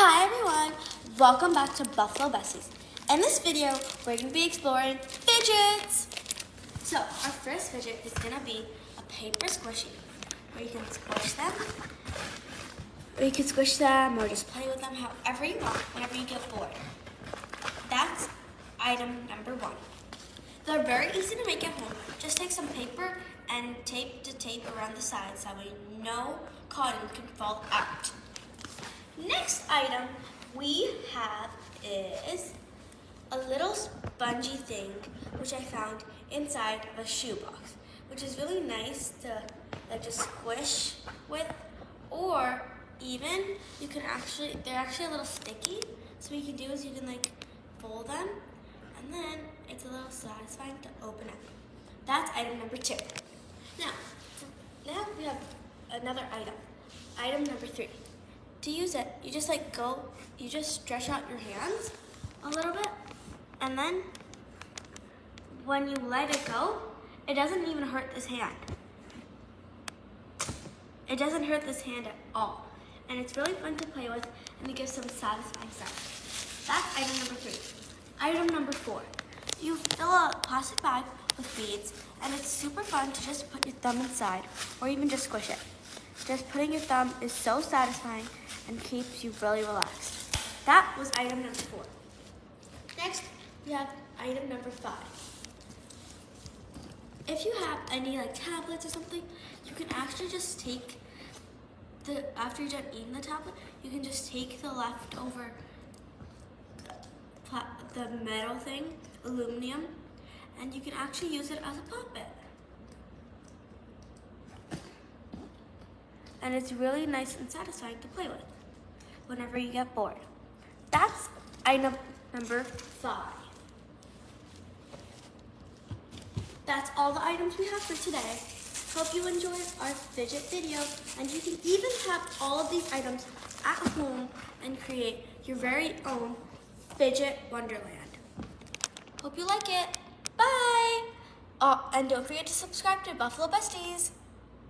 Hi everyone, welcome back to Buffalo Besties. In this video, we're going to be exploring fidgets. So our first fidget is going to be a paper squishy, where you can squish them, or just play with them however you want, whenever you get bored. That's item number one. They're very easy to make at home. Just take some paper and tape around the sides, that way no cotton can fall out. Next item we have is a little spongy thing which I found inside of a shoebox, which is really nice to just squish with, or even you can they're actually a little sticky, so what you can do is you can fold them, and then it's a little satisfying to open up. That's item number two. Now we have another item. Item number three. To use it, you just stretch out your hands a little bit, and then when you let it go, it doesn't even hurt this hand. It doesn't hurt this hand at all. And it's really fun to play with, and it gives some satisfying sound. That's item number three. Item number four. You fill a plastic bag with beads, and it's super fun to just put your thumb inside, or even just squish it. Just putting your thumb is so satisfying and keeps you really relaxed. That was item number four. Next, we have item number five. If you have any tablets or something, you can actually just take after you're done eating the tablet, you can just take the leftover, the metal thing, aluminum, and you can actually use it as a puppet. And it's really nice and satisfying to play with whenever you get bored. That's item number five. That's all the items we have for today. Hope you enjoyed our fidget video, and you can even have all of these items at home and create your very own fidget wonderland. Hope you like it. Bye! And don't forget to subscribe to Buffalo Besties.